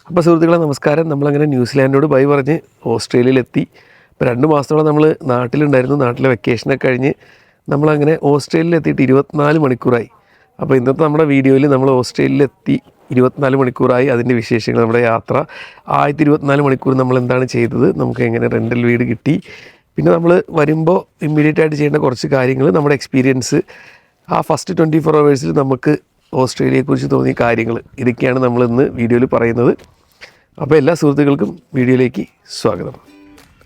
അപ്പോൾ സുഹൃത്തുക്കളെ നമസ്കാരം. നമ്മളങ്ങനെ ന്യൂസിലാൻഡോട് ബൈ പറഞ്ഞ് ഓസ്ട്രേലിയയിലെത്തി. ഇപ്പോൾ 2 മാസത്തോളം നമ്മൾ നാട്ടിലുണ്ടായിരുന്നു. നാട്ടിലെ വെക്കേഷനൊക്കെ കഴിഞ്ഞ് നമ്മളങ്ങനെ ഓസ്ട്രേലിയയിലെത്തിയിട്ട് 24 മണിക്കൂറായി. അപ്പോൾ ഇന്നത്തെ നമ്മുടെ വീഡിയോയിൽ നമ്മൾ ഓസ്ട്രേലിയയിലെത്തി 24 മണിക്കൂറായി. അതിൻ്റെ വിശേഷങ്ങൾ, നമ്മുടെ യാത്ര, ആദ്യത്തെ 24 മണിക്കൂർ നമ്മൾ എന്താണ് ചെയ്തത്, നമുക്ക് എങ്ങനെ റെൻ്റൽ വീട് കിട്ടി, പിന്നെ നമ്മൾ വരുമ്പോൾ ഇമ്മീഡിയറ്റ് ആയിട്ട് ചെയ്യേണ്ട കുറച്ച് കാര്യങ്ങൾ, നമ്മുടെ എക്സ്പീരിയൻസ്, ആ ഫസ്റ്റ് 24 hours നമുക്ക് ഓസ്ട്രേലിയയെക്കുറിച്ച് തോന്നിയ കാര്യങ്ങൾ, ഇതൊക്കെയാണ് നമ്മൾ ഇന്ന് വീഡിയോയിൽ പറയുന്നത്. അപ്പോൾ എല്ലാ സുഹൃത്തുക്കൾക്കും വീഡിയോയിലേക്ക് സ്വാഗതം.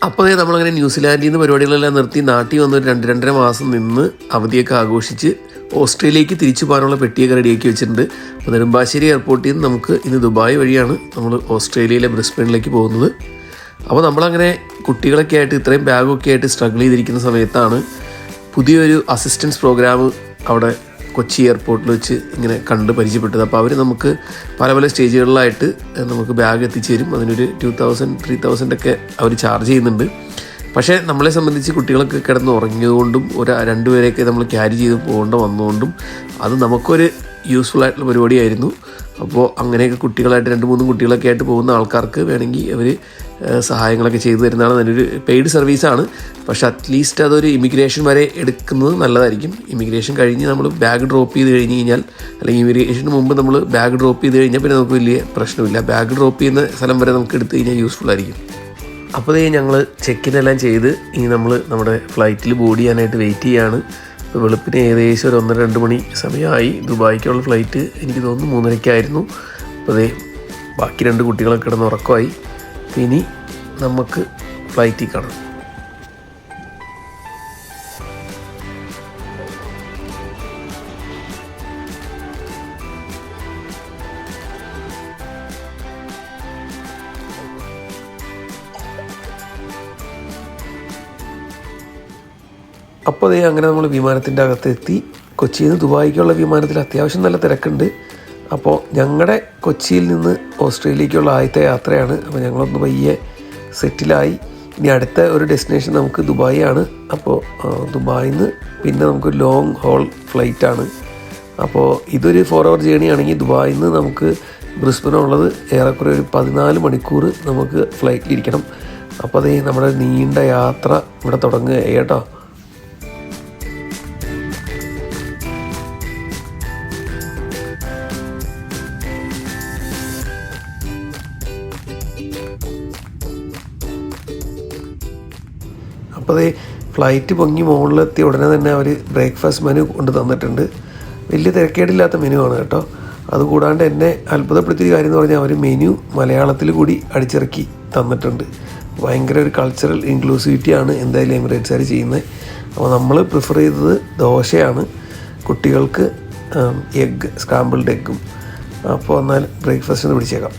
അപ്പോൾ നമ്മളങ്ങനെ ന്യൂസിലാൻഡിൽ നിന്ന് പരിപാടികളെല്ലാം നിർത്തി നാട്ടിൽ വന്ന് 2-2.5 മാസം നിന്ന് അവധിയൊക്കെ ആഘോഷിച്ച് ഓസ്ട്രേലിയയിലേക്ക് തിരിച്ചു പോകാനുള്ള പെട്ടിയൊക്കെ റെഡിയാക്കി വെച്ചിട്ടുണ്ട്. അപ്പോൾ നെടുമ്പാശ്ശേരി എയർപോർട്ടിൽ നിന്ന് നമുക്ക് ഇന്ന് ദുബായ് വഴിയാണ് നമ്മൾ ഓസ്ട്രേലിയയിലെ ബ്രിസ്ബനിലേക്ക് പോകുന്നത്. അപ്പോൾ നമ്മളങ്ങനെ കുട്ടികളൊക്കെ ആയിട്ട് ഇത്രയും ബാഗൊക്കെ ആയിട്ട് സ്ട്രഗിൾ ചെയ്തിരിക്കുന്ന സമയത്താണ് പുതിയൊരു അസിസ്റ്റൻസ് പ്രോഗ്രാം അവിടെ കൊച്ചി എയർപോർട്ടിൽ വെച്ച് ഇങ്ങനെ കണ്ട് പരിചയപ്പെട്ടത്. അപ്പോൾ അവർ നമുക്ക് പല പല സ്റ്റേജുകളിലായിട്ട് നമുക്ക് ബാഗ് എത്തിച്ചു തരും. അതിനൊരു 2,000-3,000 ഒക്കെ അവർ ചാർജ് ചെയ്യുന്നുണ്ട്. പക്ഷേ നമ്മളെ സംബന്ധിച്ച് കുട്ടികളൊക്കെ കിടന്ന് ഉറങ്ങിയതുകൊണ്ടും ഒരു 2 പേരെയൊക്കെ നമ്മൾ ക്യാരി ചെയ്ത് പോകേണ്ട വന്നതുകൊണ്ടും അത് നമുക്കൊരു യൂസ്ഫുൾ ആയിട്ടുള്ള പരിപാടിയായിരുന്നു. അപ്പോൾ അങ്ങനെയൊക്കെ കുട്ടികളായിട്ട് 2-3 കുട്ടികളൊക്കെ ആയിട്ട് പോകുന്ന ആൾക്കാർക്ക് വേണമെങ്കിൽ അവർ സഹായങ്ങളൊക്കെ ചെയ്തു തരുന്നതാണ്. അതിനൊരു പെയ്ഡ് സർവീസാണ്. പക്ഷേ അറ്റ്ലീസ്റ്റ് അതൊരു ഇമിഗ്രേഷൻ വരെ എടുക്കുന്നത് നല്ലതായിരിക്കും. ഇമിഗ്രേഷൻ കഴിഞ്ഞ് നമ്മൾ ബാഗ് ഡ്രോപ്പ് ചെയ്ത് കഴിഞ്ഞ് കഴിഞ്ഞാൽ, അല്ലെങ്കിൽ ഇമിഗ്രേഷന് മുമ്പ് നമ്മൾ ബാഗ് ഡ്രോപ്പ് ചെയ്ത് കഴിഞ്ഞാൽ പിന്നെ നമുക്ക് വലിയ പ്രശ്നമില്ല. ബാഗ് ഡ്രോപ്പ് ചെയ്യുന്ന സ്ഥലം വരെ നമുക്ക് എടുത്തു കഴിഞ്ഞാൽ യൂസ്ഫുൾ ആയിരിക്കും. അപ്പോൾ ഞങ്ങൾ ചെക്കിനെല്ലാം ചെയ്ത് ഇനി നമ്മൾ നമ്മുടെ ഫ്ലൈറ്റിൽ ബോർഡ് ചെയ്യാനായിട്ട് വെയിറ്റ് ചെയ്യുകയാണ്. ഇപ്പോൾ വെളുപ്പിന് ഏകദേശം ഒരു 1-2 മണി സമയമായി. ദുബായിക്കുള്ള ഫ്ലൈറ്റ് എനിക്ക് തോന്നുന്നു 3:30 അപ്പോൾ ബാക്കി 2 കുട്ടികളൊക്കെ കിടന്ന് ഉറക്കമായി. ഇനി നമുക്ക് ഫ്ലൈറ്റിൽ കാണാം. അപ്പോൾ അങ്ങനെ നമ്മൾ വിമാനത്തിൻ്റെ അകത്തെത്തി. കൊച്ചിയിൽ നിന്ന് ദുബായിക്കുള്ള വിമാനത്തിൽ അത്യാവശ്യം നല്ല തിരക്കുണ്ട്. അപ്പോൾ ഞങ്ങളുടെ കൊച്ചിയിൽ നിന്ന് ഓസ്ട്രേലിയക്കുള്ള ആദ്യത്തെ യാത്രയാണ്. അപ്പോൾ ഞങ്ങളൊന്ന് പയ്യെ സെറ്റിലായി. ഇനി അടുത്ത ഒരു ഡെസ്റ്റിനേഷൻ നമുക്ക് ദുബായ് ആണ്. അപ്പോൾ ദുബായിൽ നിന്ന് പിന്നെ നമുക്ക് ലോങ് ഹോൾ ഫ്ലൈറ്റാണ്. അപ്പോൾ ഇതൊരു 4 hour ജേണി ആണെങ്കിൽ ദുബായിൽ നിന്ന് നമുക്ക് ബ്രിസ്ബനുള്ളത് ഏറെക്കുറെ ഒരു 14 മണിക്കൂർ നമുക്ക് ഫ്ലൈറ്റിലിരിക്കണം. അപ്പോൾ നമ്മുടെ നീണ്ട യാത്ര ഇവിടെ തുടങ്ങുക കേട്ടോ. അപ്പോൾ ഫ്ലൈറ്റ് പൊങ്ങി മുകളിലെത്തി ഉടനെ തന്നെ അവർ ബ്രേക്ക്ഫാസ്റ്റ് മെനു കൊണ്ട് തന്നിട്ടുണ്ട്. വലിയ തിരക്കേടില്ലാത്ത മെനു ആണ് കേട്ടോ. അതുകൂടാണ്ട് എന്നെ അത്ഭുതപ്പെടുത്തിയ കാര്യം എന്ന് പറഞ്ഞാൽ അവർ മെനു മലയാളത്തിൽ കൂടി അടിച്ചിറക്കി തന്നിട്ടുണ്ട്. ഭയങ്കര ഒരു കൾച്ചറൽ ഇൻക്ലൂസിവിറ്റിയാണ് എന്തായാലും എമിറേറ്റ്സുകാർ ചെയ്യുന്നത്. അപ്പോൾ നമ്മൾ പ്രിഫർ ചെയ്തത് ദോശയാണ്, കുട്ടികൾക്ക് എഗ്ഗ്, സ്ക്രാമ്പിൾഡ് എഗ്ഗും. അപ്പോൾ എന്നാൽ ബ്രേക്ക്ഫാസ്റ്റ് ഒന്ന് പിടിച്ചേക്കാം.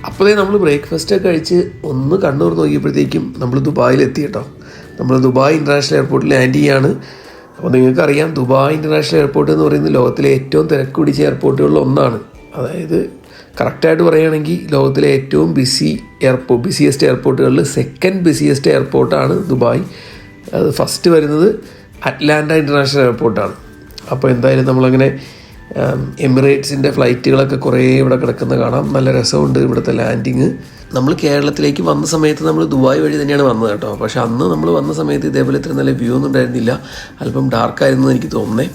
അപ്പോൾ നമ്മൾ ബ്രേക്ക്ഫാസ്റ്റൊക്കെ കഴിച്ച് ഒന്ന് കണ്ണൂർ നോക്കിയപ്പോഴത്തേക്കും നമ്മൾ ദുബായിലെത്തി കേട്ടോ. നമ്മൾ ദുബായ് ഇൻ്റർനാഷണൽ എയർപോർട്ടിൽ ലാൻഡ് ചെയ്യാണ്. അപ്പോൾ നിങ്ങൾക്കറിയാം, ദുബായ് ഇൻ്റർനാഷണൽ എയർപോർട്ട് എന്ന് പറയുന്നത് ലോകത്തിലെ ഏറ്റവും തിരക്ക് പിടിച്ച എയർപോർട്ടുകളിൽ ഒന്നാണ്. അതായത് കറക്റ്റായിട്ട് പറയുകയാണെങ്കിൽ ലോകത്തിലെ ഏറ്റവും ബിസിയസ്റ്റ് എയർപോർട്ടുകളിൽ സെക്കൻഡ് ബിസിയസ്റ്റ് എയർപോർട്ടാണ് ദുബായ്. അത് ഫസ്റ്റ് വരുന്നത് അറ്റ്ലാന്റ ഇൻ്റർനാഷണൽ എയർപോർട്ടാണ്. അപ്പോൾ എന്തായാലും നമ്മളങ്ങനെ എമിറേറ്റ്സിൻ്റെ ഫ്ലൈറ്റുകളൊക്കെ കുറേ ഇവിടെ കിടക്കുന്ന കാണാം. നല്ല രസമുണ്ട് ഇവിടുത്തെ ലാൻഡിങ്. നമ്മൾ കേരളത്തിലേക്ക് വന്ന സമയത്ത് നമ്മൾ ദുബായ് വഴി തന്നെയാണ് വന്നത് കേട്ടോ. പക്ഷേ അന്ന് നമ്മൾ വന്ന സമയത്ത് ഇതേപോലെ ഇത്ര നല്ല വ്യൂ ഒന്നും ഉണ്ടായിരുന്നില്ല. അല്പം ഡാർക്കായിരുന്നു എനിക്ക് തോന്നുന്നത്.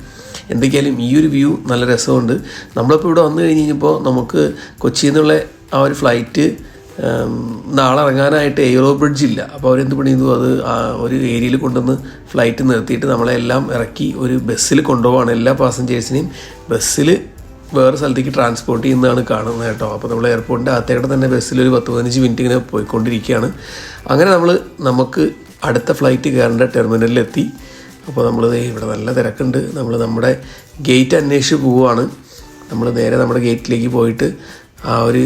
എന്തൊക്കെയായാലും ഈ ഒരു വ്യൂ നല്ല രസമുണ്ട്. നമ്മളിപ്പോൾ ഇവിടെ വന്നു കഴിഞ്ഞപ്പോൾ നമുക്ക് കൊച്ചിയിൽ നിന്നുള്ള ആ ഒരു ഫ്ലൈറ്റ് നാളെ ഇറങ്ങാനായിട്ട് എയ്റോ ബ്രിഡ്ജ് ഇല്ല. അപ്പോൾ അവരെന്ത് പണി ചെയ്തു, അത് ഒരു ഏരിയയിൽ കൊണ്ടുവന്ന് ഫ്ലൈറ്റ് നിർത്തിയിട്ട് നമ്മളെല്ലാം ഇറക്കി ഒരു ബസ്സിൽ കൊണ്ടുപോവാണ്. എല്ലാ പാസഞ്ചേഴ്സിനെയും ബസ്സിൽ വേറെ സ്ഥലത്തേക്ക് ട്രാൻസ്പോർട്ട് ചെയ്യുന്നതാണ് കാണുന്നത് കേട്ടോ. അപ്പോൾ നമ്മൾ എയർപോർട്ടിൻ്റെ അകത്തേക്ക് തന്നെ ബസ്സിലൊരു 10-15 മിനിറ്റ് ഇങ്ങനെ പോയിക്കൊണ്ടിരിക്കുകയാണ്. അങ്ങനെ നമുക്ക് അടുത്ത ഫ്ലൈറ്റ് കയറേണ്ട ടെർമിനലിലെത്തി. അപ്പോൾ നമ്മൾ ഇവിടെ നല്ല തിരക്കുണ്ട്. നമ്മൾ നമ്മുടെ ഗേറ്റ് അന്വേഷിച്ച് പോവുകയാണ്. നമ്മൾ നേരെ നമ്മുടെ ഗേറ്റിലേക്ക് പോയിട്ട് ആ ഒരു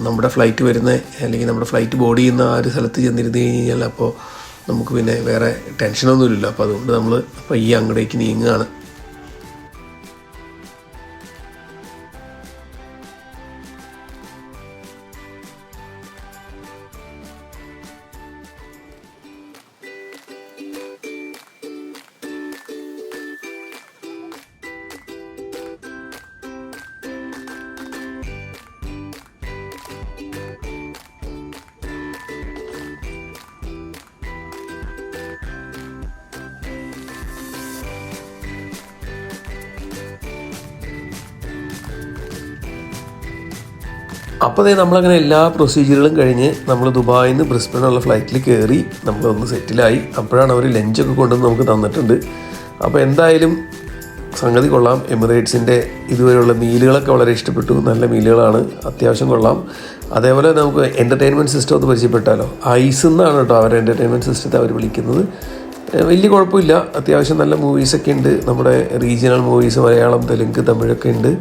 നമ്മുടെ ഫ്ലൈറ്റ് വരുന്ന അല്ലെങ്കിൽ നമ്മുടെ ഫ്ലൈറ്റ് ബോർഡ് ചെയ്യുന്ന ആ ഒരു സ്ഥലത്ത് ചെന്നിരുന്ന് കഴിഞ്ഞാൽ അപ്പോൾ നമുക്ക് പിന്നെ വേറെ ടെൻഷനൊന്നുമില്ല. അപ്പോൾ അതുകൊണ്ട് നമ്മൾ ഈ അങ്ങോട്ടേക്ക് നീങ്ങുകയാണ്. അപ്പോൾ നമ്മളങ്ങനെ എല്ലാ പ്രൊസീജിയറുകളും കഴിഞ്ഞ് നമ്മൾ ദുബായിൽ നിന്ന് ബ്രിസ്ബനുള്ള ഫ്ലൈറ്റിൽ കയറി നമ്മളൊന്ന് സെറ്റിലായി. അപ്പോഴാണ് അവർ ലഞ്ചൊക്കെ കൊണ്ടുവന്ന് നമുക്ക് തന്നിട്ടുണ്ട്. അപ്പോൾ എന്തായാലും സംഗതി കൊള്ളാം. എമിറേറ്റ്സിൻ്റെ ഇതുവരെയുള്ള മീലുകളൊക്കെ വളരെ ഇഷ്ടപ്പെട്ടു. നല്ല മീലുകളാണ്, അത്യാവശ്യം കൊള്ളാം. അതേപോലെ നമുക്ക് എൻ്റർടൈൻമെൻറ്റ് സിസ്റ്റം ഒന്ന് പരിചയപ്പെട്ടാലോ. ഐസ് എന്നാണ് കേട്ടോ അവരുടെ എൻ്റർടൈൻമെൻറ്റ് സിസ്റ്റത്തെ അവർ വിളിക്കുന്നത്. വലിയ കുഴപ്പമില്ല, അത്യാവശ്യം നല്ല മൂവീസൊക്കെ ഉണ്ട്. നമ്മുടെ റീജിയണൽ മൂവീസ് മലയാളം, തെലുങ്ക്, തമിഴൊക്കെ ഉണ്ട്.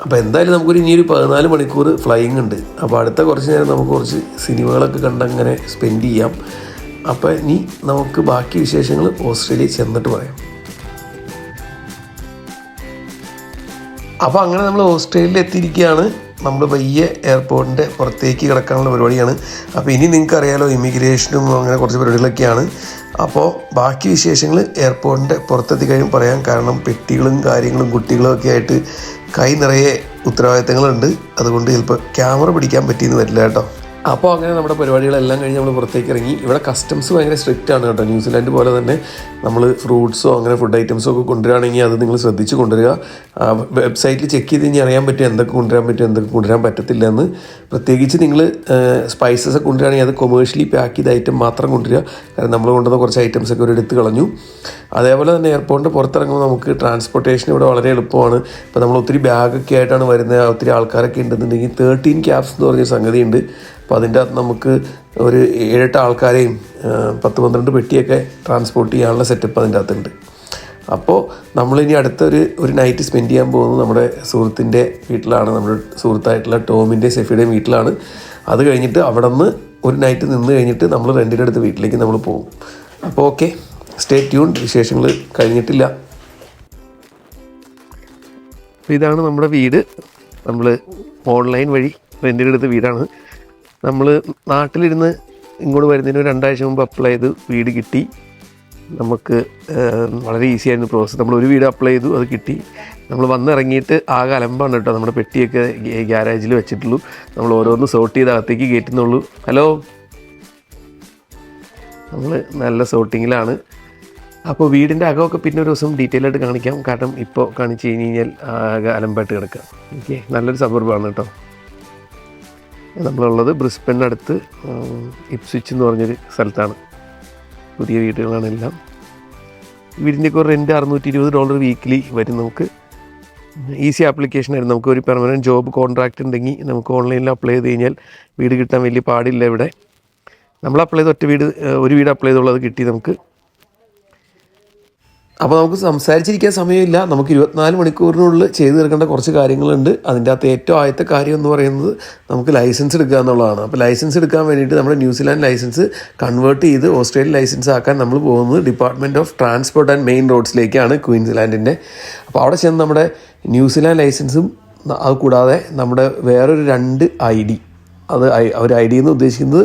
അപ്പോൾ എന്തായാലും നമുക്കൊരു ഇനിയൊരു 14 മണിക്കൂർ ഫ്ലൈയിങ് ഉണ്ട്. അപ്പോൾ അടുത്ത കുറച്ച് നേരം നമുക്ക് കുറച്ച് സിനിമകളൊക്കെ കണ്ടങ്ങനെ സ്പെൻഡ് ചെയ്യാം. അപ്പോൾ ഇനി നമുക്ക് ബാക്കി വിശേഷങ്ങൾ ഓസ്ട്രേലിയയിൽ ചെന്നിട്ട് പറയാം. അപ്പോൾ അങ്ങനെ നമ്മൾ ഓസ്ട്രേലിയയിൽ എത്തിയിരിക്കുകയാണ്. നമ്മൾ പയ്യെ എയർപോർട്ടിൻ്റെ പുറത്തേക്ക് കിടക്കാനുള്ള പരിപാടിയാണ്. അപ്പോൾ ഇനി നിങ്ങൾക്കറിയാലോ ഇമിഗ്രേഷനും അങ്ങനെ കുറച്ച് പരിപാടികളൊക്കെയാണ്. അപ്പോൾ ബാക്കി വിശേഷങ്ങൾ എയർപോർട്ടിൻ്റെ പുറത്തെത്തി കഴിയും പറയാം. കാരണം പെട്ടികളും കാര്യങ്ങളും കുട്ടികളും ഒക്കെ ആയിട്ട് കൈ നിറയെ ഉത്തരവാദിത്തങ്ങളുണ്ട്. അതുകൊണ്ട് ചിലപ്പോൾ ക്യാമറ പിടിക്കാൻ പറ്റിയെന്ന് വരില്ല കേട്ടോ. അപ്പോൾ അങ്ങനെ നമ്മുടെ പരിപാടികളെല്ലാം കഴിഞ്ഞ് നമ്മൾ പുറത്തേക്ക് ഇറങ്ങി. ഇവിടെ കസ്റ്റംസ് ഭയങ്കര സ്ട്രിക്റ്റ് ആണ് കേട്ടോ. ന്യൂസിലാൻഡ് പോലെ തന്നെ നമ്മൾ ഫ്രൂട്ട്സോ അങ്ങനെ ഫുഡ് ഐറ്റംസോ ഒക്കെ കൊണ്ടുവരികയാണെങ്കിൽ അത് നിങ്ങൾ ശ്രദ്ധിച്ച് കൊണ്ടുവരിക. വെബ്സൈറ്റിൽ ചെക്ക് ചെയ്ത് കഴിഞ്ഞാൽ അറിയാൻ പറ്റും എന്തൊക്കെ കൊണ്ടുവരാൻ പറ്റും, എന്തൊക്കെ കൊണ്ടുവരാൻ പറ്റത്തില്ല എന്ന്. പ്രത്യേകിച്ച് നിങ്ങൾ സ്പൈസസ് ഒക്കെ കൊണ്ടുവരികയാണെങ്കിൽ അത് കൊമേഴ്ഷ്യലി പാക്ക് ചെയ്ത ഐറ്റം മാത്രം കൊണ്ടുവരിക. കാരണം നമ്മൾ കൊണ്ടുവന്ന കുറച്ച് ഐറ്റംസൊക്കെ ഒരു എടുത്ത് കളഞ്ഞു. അതേപോലെ തന്നെ എയർപോർട്ടിൻ്റെ പുറത്തിറങ്ങുമ്പോൾ നമുക്ക് ട്രാൻസ്പോർട്ടേഷൻ ഇവിടെ വളരെ എളുപ്പമാണ്. ഇപ്പോൾ നമ്മൾ ഒത്തിരി ബാഗൊക്കെ ആയിട്ടാണ് വരുന്നത്, ഒത്തിരി ആൾക്കാരൊക്കെ ഉണ്ടെന്നുണ്ടെങ്കിൽ 13 ക്യാബ്സ് എന്ന് പറഞ്ഞൊരു സംഗതിയുണ്ട്. അപ്പോൾ അതിൻ്റെ അകത്ത് നമുക്ക് ഒരു 7-8 ആൾക്കാരെയും 10-12 പെട്ടിയൊക്കെ ട്രാൻസ്പോർട്ട് ചെയ്യാനുള്ള സെറ്റപ്പ് അതിൻ്റെ അകത്തുണ്ട്. അപ്പോൾ നമ്മളിനി ഒരു നൈറ്റ് സ്പെൻഡ് ചെയ്യാൻ പോകുന്നത് നമ്മുടെ സുഹൃത്തിൻ്റെ വീട്ടിലാണ്. നമ്മുടെ സുഹൃത്തായിട്ടുള്ള ടോമിൻ്റെ സെഫിയുടെയും വീട്ടിലാണ്. അത് കഴിഞ്ഞിട്ട് അവിടെ നിന്ന് ഒരു നൈറ്റ് നിന്ന് കഴിഞ്ഞിട്ട് നമ്മൾ റെൻറ്റിനെടുത്ത് വീട്ടിലേക്ക് നമ്മൾ പോകും. അപ്പോൾ ഓക്കെ, സ്റ്റേ ട്യൂൺ. വിശേഷങ്ങൾ കഴിഞ്ഞിട്ടില്ല. അപ്പോൾ ഇതാണ് നമ്മുടെ വീട്. നമ്മൾ ഓൺലൈൻ വഴി റെൻറ്റിനെടുത്ത വീടാണ്. നമ്മൾ നാട്ടിലിരുന്ന് ഇങ്ങോട്ട് വരുന്നതിന് 2 ആഴ്ച മുമ്പ് അപ്ലൈ ചെയ്ത് വീട് കിട്ടി. നമുക്ക് വളരെ ഈസി ആയിരുന്നു പ്രോസസ്സ്. നമ്മൾ ഒരു വീട് അപ്ലൈ ചെയ്തു, അത് കിട്ടി. നമ്മൾ വന്നിറങ്ങിയിട്ട് ആകെ അലമ്പാണ് കേട്ടോ. നമ്മുടെ പെട്ടിയൊക്കെ ഗ്യാരേജിൽ വെച്ചിട്ടുള്ളൂ. നമ്മൾ ഓരോന്ന് സോർട്ട് ചെയ്ത് അകത്തേക്ക് കയറ്റുന്നുള്ളൂ. ഹലോ, നമ്മൾ നല്ല സോർട്ടിങ്ങിലാണ്. അപ്പോൾ വീടിൻ്റെ അകമൊക്കെ പിന്നെ ഒരു ദിവസം ഡീറ്റെയിൽ ആയിട്ട് കാണിക്കാം. കാരണം ഇപ്പോൾ കാണിച്ച് കഴിഞ്ഞാൽ ആകെ അലമ്പായിട്ട് കിടക്കുക. ഓക്കെ, നല്ലൊരു സബർബാണ് കേട്ടോ. നമ്മളുള്ളത് ബ്രിസ്ബണിനടുത്ത് ഇപ്സ്വിച്ച് എന്ന് പറഞ്ഞൊരു സ്ഥലത്താണ്. പുതിയ വീടുകളാണെല്ലാം. വീടിൻ്റെയൊക്കെ റെൻറ്റ് $620 വീക്കിലി വരും. നമുക്ക് ഈസി ആപ്ലിക്കേഷനായിരുന്നു. നമുക്ക് ഒരു പെർമനൻറ്റ് ജോബ് കോൺട്രാക്റ്റ് ഉണ്ടെങ്കിൽ നമുക്ക് ഓൺലൈനിൽ അപ്ലൈ ചെയ്ത് കഴിഞ്ഞാൽ വീട് കിട്ടാൻ വലിയ പാടില്ല. ഇവിടെ നമ്മൾ അപ്ലൈ ചെയ്ത് ഒരു വീട് അപ്ലൈ ചെയ്തുള്ളത് കിട്ടി നമുക്ക്. അപ്പോൾ നമുക്ക് സംസാരിച്ചിരിക്കാൻ സമയമില്ല. നമുക്ക് 24 മണിക്കൂറിനുള്ളിൽ ചെയ്തു തീർക്കേണ്ട കുറച്ച് കാര്യങ്ങളുണ്ട്. അതിൻ്റെ അകത്ത് ഏറ്റവും ആദ്യത്തെ കാര്യം എന്ന് പറയുന്നത് നമുക്ക് ലൈസൻസ് എടുക്കുക എന്നുള്ളതാണ്. അപ്പോൾ ലൈസൻസ് എടുക്കാൻ വേണ്ടിയിട്ട് നമ്മുടെ ന്യൂസിലാൻഡ് ലൈസൻസ് കൺവേർട്ട് ചെയ്ത് ഓസ്ട്രേലിയൻ ലൈസൻസ് ആക്കാൻ നമ്മൾ പോകുന്നത് department of transport and main റോഡ്സിലേക്കാണ്, ക്വീൻസ്ലാൻഡിൻ്റെ. അപ്പോൾ അവിടെ ചെന്ന് നമ്മുടെ ന്യൂസിലാൻഡ് ലൈസൻസും അത് കൂടാതെ നമ്മുടെ വേറൊരു 2 ID, അത് ഒരു ID എന്ന് ഉദ്ദേശിക്കുന്നത്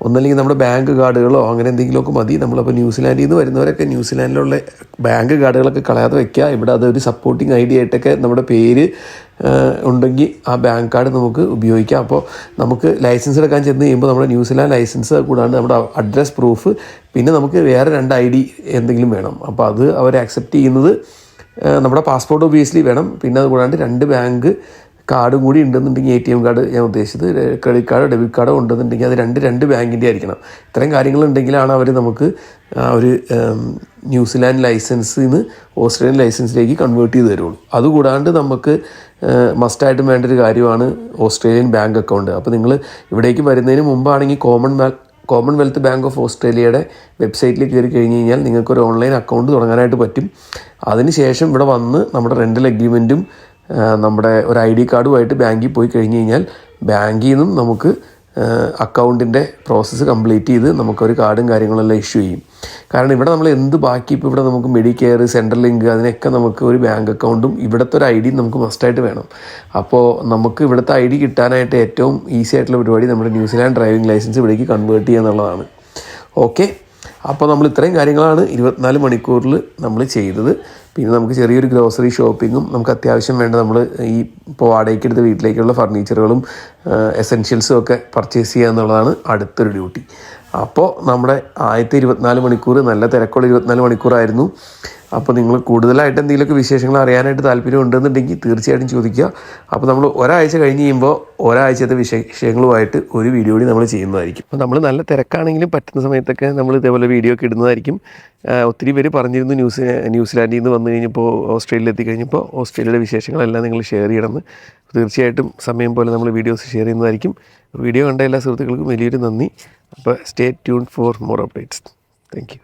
ഒന്നല്ലെങ്കിൽ നമ്മുടെ ബാങ്ക് കാർഡുകളോ അങ്ങനെ എന്തെങ്കിലുമൊക്കെ മതി. നമ്മളപ്പോൾ ന്യൂസിലാൻഡിൽ നിന്ന് വരുന്നവരൊക്കെ ന്യൂസിലാൻഡിലുള്ള ബാങ്ക് കാർഡുകളൊക്കെ കളയാതെ വയ്ക്കുക. ഇവിടെ അതൊരു സപ്പോർട്ടിങ് ID ആയിട്ടൊക്കെ നമ്മുടെ പേര് ഉണ്ടെങ്കിൽ ആ ബാങ്ക് കാർഡ് നമുക്ക് ഉപയോഗിക്കാം. അപ്പോൾ നമുക്ക് ലൈസൻസ് എടുക്കാൻ ചെന്ന് കഴിയുമ്പോൾ നമ്മുടെ ന്യൂസിലാൻഡ് ലൈസൻസ് കൂടാണ്ട് നമ്മുടെ അഡ്രസ് പ്രൂഫ്, പിന്നെ നമുക്ക് വേറെ 2 ID എന്തെങ്കിലും വേണം. അപ്പോൾ അത് അവർ അക്സെപ്റ്റ് ചെയ്യുന്നത് നമ്മുടെ പാസ്പോർട്ട് ഒബിയസ്ലി വേണം. പിന്നെ അത് കൂടാണ്ട് 2 ബാങ്ക് കാർഡും കൂടി ഉണ്ടെന്നുണ്ടെങ്കിൽ ATM കാർഡ് ഞാൻ ഉദ്ദേശിച്ചത്, ക്രെഡിറ്റ് കാർഡോ ഡെബിറ്റ് കാർഡോ ഉണ്ടെന്നുണ്ടെങ്കിൽ അത് രണ്ട് ബാങ്കിൻ്റെ ആയിരിക്കണം. ഇത്രയും കാര്യങ്ങളുണ്ടെങ്കിലാണ് അവർ നമുക്ക് ഒരു ന്യൂസിലാൻഡ് ലൈസൻസിൽ നിന്ന് ഓസ്ട്രേലിയൻ ലൈസൻസിലേക്ക് കൺവേർട്ട് ചെയ്ത് തരുള്ളൂ. അതുകൂടാണ്ട് നമുക്ക് മസ്റ്റായിട്ടും വേണ്ടൊരു കാര്യമാണ് ഓസ്ട്രേലിയൻ ബാങ്ക് അക്കൗണ്ട്. അപ്പോൾ നിങ്ങൾ ഇവിടേക്ക് വരുന്നതിന് മുമ്പാണെങ്കിൽ കോമൺവെൽത്ത് ബാങ്ക് ഓഫ് ഓസ്ട്രേലിയയുടെ വെബ്സൈറ്റിൽ കയറി കഴിഞ്ഞ് കഴിഞ്ഞാൽ നിങ്ങൾക്കൊരു ഓൺലൈൻ അക്കൗണ്ട് തുടങ്ങാനായിട്ട് പറ്റും. അതിനുശേഷം ഇവിടെ വന്ന് നമ്മുടെ റെൻ്റൽ അഗ്രിമെൻറ്റും നമ്മുടെ ഒരു ID കാർഡുമായിട്ട് ബാങ്കിൽ പോയി കഴിഞ്ഞ് കഴിഞ്ഞാൽ ബാങ്കിൽ നിന്നും നമുക്ക് അക്കൗണ്ടിൻ്റെ പ്രോസസ്സ് കംപ്ലീറ്റ് ചെയ്ത് നമുക്കൊരു കാർഡും കാര്യങ്ങളെല്ലാം ഇഷ്യൂ ചെയ്യും. കാരണം ഇവിടെ നമ്മൾ എന്ത് ബാക്കി ഇപ്പോൾ ഇവിടെ നമുക്ക് മെഡിക്കെയർ, സെൻട്രൽ ലിങ്ക് അതിനൊക്കെ നമുക്ക് ഒരു ബാങ്ക് അക്കൗണ്ടും ഇവിടുത്തെ ഒരു ID നമുക്ക് മസ്റ്റായിട്ട് വേണം. അപ്പോൾ നമുക്ക് ഇവിടുത്തെ ID കിട്ടാനായിട്ട് ഏറ്റവും ഈസി ആയിട്ടുള്ള പരിപാടി നമ്മുടെ ന്യൂസിലാൻഡ് ഡ്രൈവിംഗ് ലൈസൻസ് ഇവിടേക്ക് കൺവേർട്ട് ചെയ്യുക എന്നുള്ളതാണ്. ഓക്കെ, അപ്പോൾ നമ്മൾ ഇത്രയും കാര്യങ്ങളാണ് 24 മണിക്കൂറിൽ നമ്മൾ ചെയ്തത്. പിന്നെ നമുക്ക് ചെറിയൊരു ഗ്രോസറി ഷോപ്പിങ്ങും നമുക്ക് അത്യാവശ്യം വേണ്ട നമ്മൾ ഈ ഇപ്പോൾ വാടകയ്ക്ക് എടുത്ത വീട്ടിലേക്കുള്ള ഫർണിച്ചറുകളും എസെൻഷ്യൽസും ഒക്കെ പർച്ചേസ് ചെയ്യുക എന്നുള്ളതാണ് അടുത്തൊരു ഡ്യൂട്ടി. അപ്പോൾ നമ്മുടെ ആദ്യത്തെ 24 മണിക്കൂർ നല്ല തിരക്കുള്ള 24 മണിക്കൂറായിരുന്നു. അപ്പോൾ നിങ്ങൾ കൂടുതലായിട്ട് എന്തെങ്കിലുമൊക്കെ വിശേഷങ്ങൾ അറിയാനായിട്ട് താല്പര്യം ഉണ്ടെന്നുണ്ടെങ്കിൽ തീർച്ചയായിട്ടും ചോദിക്കുക. അപ്പോൾ നമ്മൾ ഒരാഴ്ച കഴിഞ്ഞ് കഴിയുമ്പോൾ ഒരാഴ്ചത്തെ വിഷയങ്ങളുമായിട്ട് ഒരു വീഡിയോ കൂടി നമ്മൾ ചെയ്യുന്നതായിരിക്കും. അപ്പോൾ നമ്മൾ നല്ല തിരക്കാണെങ്കിലും പറ്റുന്ന സമയത്തൊക്കെ നമ്മൾ ഇതേപോലെ വീഡിയോ ഒക്കെ ഇടുന്നതായിരിക്കും. ഒത്തിരി പേര് പറഞ്ഞിരുന്നു ന്യൂസിലാൻഡിൽ നിന്ന് വന്നു കഴിഞ്ഞപ്പോൾ ഓസ്ട്രേലിയയിൽ എത്തിക്കഴിഞ്ഞപ്പോൾ ഓസ്ട്രേലിയയുടെ വിശേഷങ്ങളെല്ലാം നിങ്ങൾ ഷെയർ ചെയ്യണമെന്ന്. തീർച്ചയായിട്ടും സമയം പോലെ നമ്മൾ വീഡിയോസ് ഷെയർ ചെയ്യുന്നതായിരിക്കും. വീഡിയോ കണ്ട എല്ലാ സുഹൃത്തുക്കൾക്കും വലിയൊരു നന്ദി. അപ്പോൾ stay tune for more updates. Thank you.